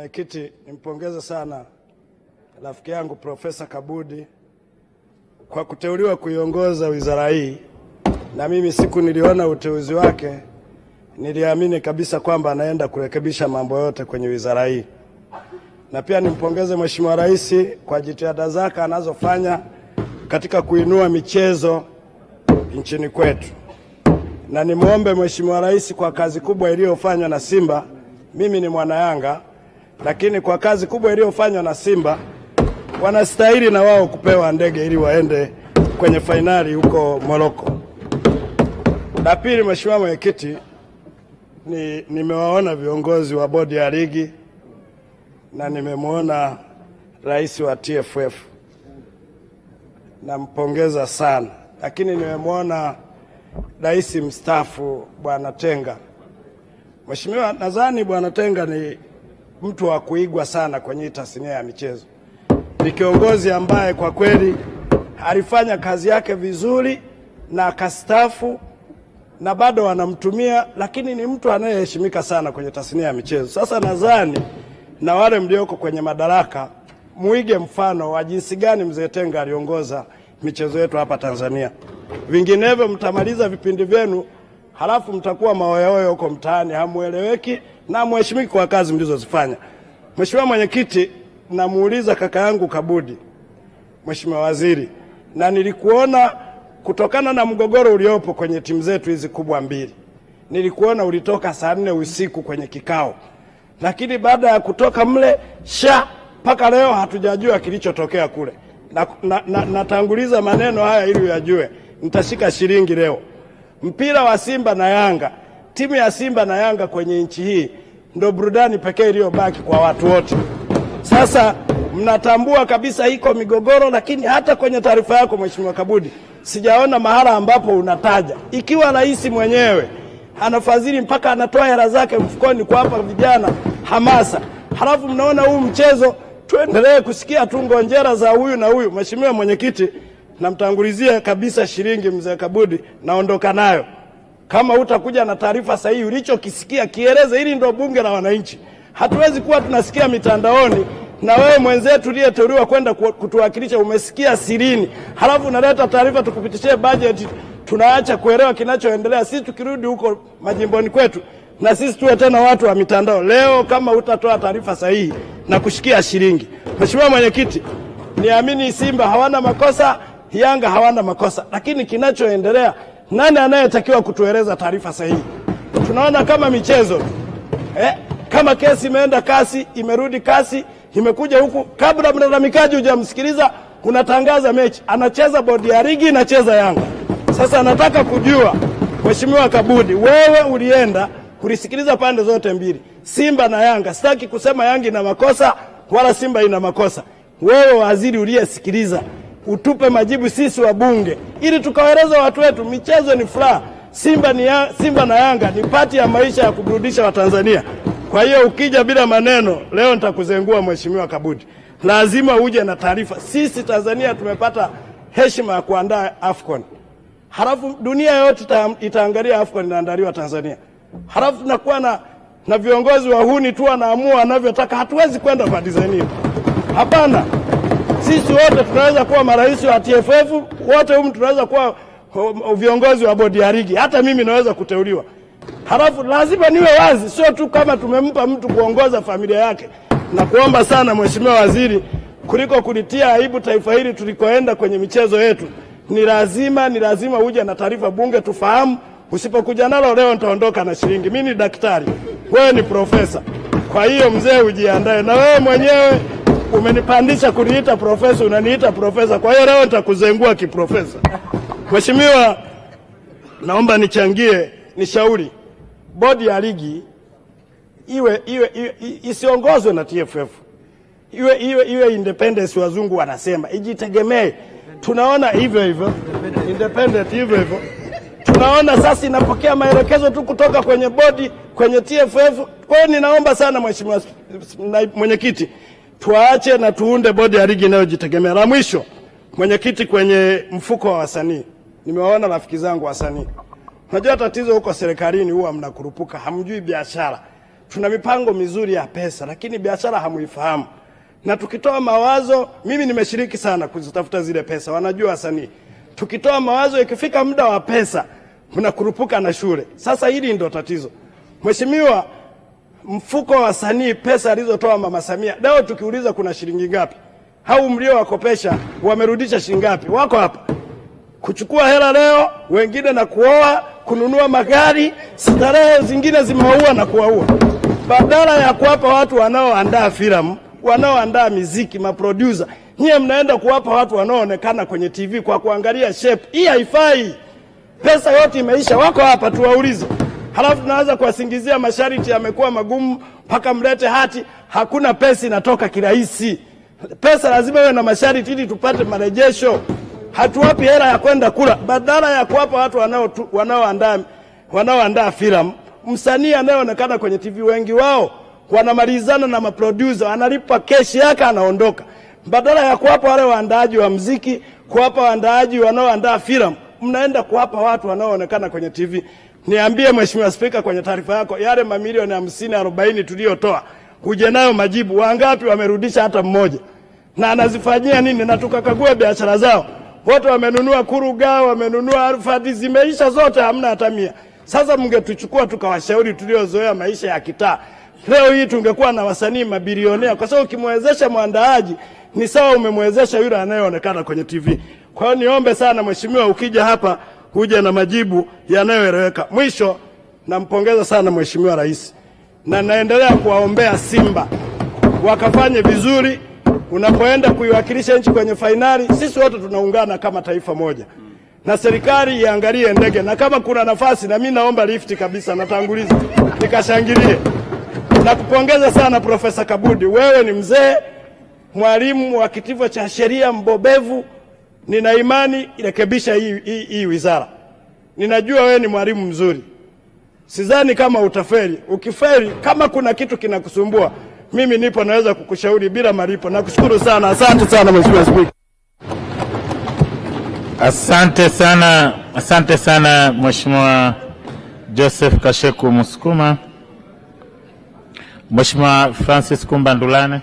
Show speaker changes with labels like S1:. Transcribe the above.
S1: Mwenyekiti, nimpongeze sana rafiki yangu Profesa Kabudi kwa kuteuliwa kuiongoza wizara hii, na mimi siku niliona uteuzi wake niliamini kabisa kwamba anaenda kurekebisha mambo yote kwenye wizara hii. Na pia nimpongeze Mheshimiwa Rais kwa jitihada zake anazofanya katika kuinua michezo nchini kwetu. Na nimuombe Mheshimiwa Rais kwa kazi kubwa iliyofanywa na Simba. Mimi ni mwana Yanga, lakini kwa kazi kubwa iliyofanywa na Simba wanastahili na wao kupewa ndege ili waende kwenye fainali huko Morocco. La pili, Mheshimiwa Mwenyekiti, nimewaona viongozi wa bodi ya ligi na nimemwona rais wa TFF, nampongeza sana, lakini nimemwona rais mstaafu Bwana Tenga. Mheshimiwa, nadhani Bwana Tenga ni mtu wa kuigwa sana kwenye tasnia ya michezo. Ni kiongozi ambaye kwa kweli alifanya kazi yake vizuri na akastaafu na bado wanamtumia, lakini ni mtu anayeheshimika sana kwenye tasnia ya michezo. Sasa nadhani na wale mlioko kwenye madaraka muige mfano wa jinsi gani mzee Tenga aliongoza michezo yetu hapa Tanzania. Vinginevyo mtamaliza vipindi vyenu halafu mtakuwa maoyoyo huko mtaani, hamueleweki na mheshimiki kwa kazi mlizozifanya. Mheshimiwa Mwenyekiti, namuuliza kaka yangu Kabudi, Mheshimiwa Waziri, na nilikuona kutokana na mgogoro uliopo kwenye timu zetu hizi kubwa mbili, nilikuona ulitoka saa 4 usiku kwenye kikao, lakini baada ya kutoka mle mpaka leo hatujajua kilichotokea kule. Natanguliza maneno haya ili uyajue. Nitashika shilingi leo. Mpira wa Simba na Yanga, timu ya Simba na Yanga kwenye nchi hii ndio burudani pekee iliyobaki kwa watu wote. Sasa mnatambua kabisa iko migogoro, lakini hata kwenye taarifa yako Mheshimiwa Kabudi sijaona mahala ambapo unataja. Ikiwa rais mwenyewe anafadhili mpaka anatoa hela zake mfukoni kwa hapa vijana hamasa, halafu mnaona huu mchezo tuendelee kusikia tu ngonjera za huyu na huyu. Mheshimiwa Mwenyekiti, namtangulizia kabisa shilingi mzee Kabudi, naondoka nayo. Kama utakuja na taarifa sahihi ulichokisikia kieleze, ili ndio bunge la wananchi. Hatuwezi kuwa tunasikia mitandaoni na wewe mwenzetu uliyeteuliwa kwenda kutuwakilisha umesikia sirini, halafu unaleta taarifa tukupitishie budget, tunaacha kuelewa kinachoendelea. Sisi tukirudi huko majimboni kwetu na sisi tuwe tena watu wa mitandao. Leo kama utatoa taarifa sahihi na kushikia shilingi. Mheshimiwa Mwenyekiti, niamini Simba hawana makosa, Yanga hawana makosa, lakini kinachoendelea nani anayetakiwa kutueleza taarifa sahihi? Tunaona kama michezo kama kesi imeenda kasi, imerudi kasi, imekuja huku, kabla mlalamikaji hujamsikiliza unatangaza mechi, anacheza bodi ya ligi, inacheza Yanga. Sasa nataka kujua Mheshimiwa Kabudi, wewe ulienda kulisikiliza pande zote mbili, Simba na Yanga. Sitaki kusema Yanga ina makosa wala Simba ina makosa. Wewe waziri uliyesikiliza, utupe majibu sisi wabunge ili tukawaeleza watu wetu. Michezo ni furaha. Simba na Yanga ni pati ya maisha ya kuburudisha Watanzania. Kwa hiyo ukija bila maneno leo nitakuzengua Mheshimiwa Kabudi. Lazima uje na taarifa. Sisi Tanzania tumepata heshima ya kuandaa AFCON. Halafu dunia yote itaangalia AFCON inaandaliwa Tanzania. Halafu tunakuwa na viongozi wahuni tu wanaamua anavyotaka. Hatuwezi kwenda kwa design hiyo. Hapana. Sisi wote tunaweza kuwa marais wa TFF, wote humu tunaweza kuwa viongozi wa bodi ya ligi. Hata mimi naweza kuteuliwa. Halafu lazima niwe wazi, sio tu kama tumempa mtu kuongoza familia yake. Na kuomba sana Mheshimiwa Waziri, kuliko kulitia aibu taifa hili tulikoenda kwenye michezo yetu, ni lazima uje na taarifa bunge tufahamu. Usipokuja nalo leo nitaondoka na shilingi. Mimi ni daktari, wewe ni profesa. Kwa hiyo mzee ujiandae, na wewe mwenyewe umenipandisha kuniita profesa, unaniita profesa. Kwa hiyo leo nitakuzengua kiprofesa. Mheshimiwa, naomba nichangie, nishauri bodi ya ligi iwe isiongozwe na TFF. Iwe independence, wazungu wanasema, ijitegemee. Tunaona hivyo independent hivyo. Tunaona sasa inapokea maelekezo tu kutoka kwenye bodi, kwenye TFF. Kwa hiyo ninaomba sana Mheshimiwa Mwenyekiti, tuache na tuunde bodi ya ligi inayojitegemea. La mwisho, Mwenyekiti, kwenye mfuko wa wasanii, nimewaona rafiki zangu wasanii. Unajua tatizo huko serikalini huwa mnakurupuka, hamjui biashara. tuna mipango mizuri ya pesa, lakini biashara hamuifahamu. Na tukitoa mawazo, mimi nimeshiriki sana kuzitafuta zile pesa, wanajua wasanii. Tukitoa mawazo, ikifika muda wa pesa, mnakurupuka na shule. Sasa hili ndio tatizo. Mheshimiwa, mfuko wa wasanii, pesa alizotoa Mama Samia, leo tukiuliza kuna shilingi ngapi? Hao mlio wakopesha wamerudisha shilingi ngapi? Wako hapa kuchukua hela leo, wengine na kuoa, kununua magari, starehe zingine zimewaua na kuwaua. Badala ya kuwapa watu wanaoandaa filamu, wanaoandaa muziki, maproducer, nyie mnaenda kuwapa watu wanaoonekana kwenye TV kwa kuangalia shape. Hii haifai. Pesa yote imeisha, wako hapa tuwaulize. Halafu tunaanza kuwasingizia masharti yamekuwa magumu mpaka mlete hati. Hakuna pesa inatoka kirahisi. Pesa lazima iwe na masharti ili tupate marejesho. Hatuwapi hela ya kwenda kula. Badala ya kuwapa watu wanaoandaa filamu, msanii anayeonekana kwenye TV, wengi wao wanamalizana na maproducer, analipa keshi yake anaondoka. Badala ya kuwapa wale waandaaji wa muziki, kuwapa waandaaji wanaoandaa filamu, mnaenda kuwapa watu wanaoonekana kwenye TV. Niambie Mheshimiwa Spika, kwenye taarifa yako, yale mamilioni 50-40 tuliyotoa, uje nayo majibu. Wangapi wamerudisha hata mmoja? Na anazifanyia nini? Na tukakagua biashara zao. Wote wamenunua Kuruga, wamenunua Alfadi, zimeisha zote, hamna hata 100. Sasa mngetuchukua tukawashauri tuliozoea maisha ya kitaa. Leo hii tungekuwa na wasanii mabilionea, kwa sababu ukimwezesha mwandaaji ni sawa umemwezesha yule anayeonekana kwenye TV. Kwa hiyo niombe sana Mheshimiwa, ukija hapa uje na majibu yanayoeleweka. Mwisho, nampongeza sana Mheshimiwa Rais, na naendelea kuwaombea Simba wakafanye vizuri. Unapoenda kuiwakilisha nchi kwenye fainali, sisi wote tunaungana kama taifa moja, na serikali iangalie ndege, na kama kuna nafasi, na mimi naomba lifti kabisa, natanguliza nikashangilie. Nakupongeza sana Profesa Kabudi, wewe ni mzee, mwalimu wa kitivo cha sheria mbobevu. Nina imani irekebisha hii wizara. Ninajua wewe ni mwalimu mzuri. Sidhani kama utafeli. Ukifeli, kama kuna kitu kinakusumbua, mimi nipo, naweza kukushauri bila malipo. Nakushukuru sana. Asante sana Mheshimiwa Spika.
S2: Asante sana Mheshimiwa Joseph Kasheku Musukuma. Mheshimiwa Francis Kumbandulane.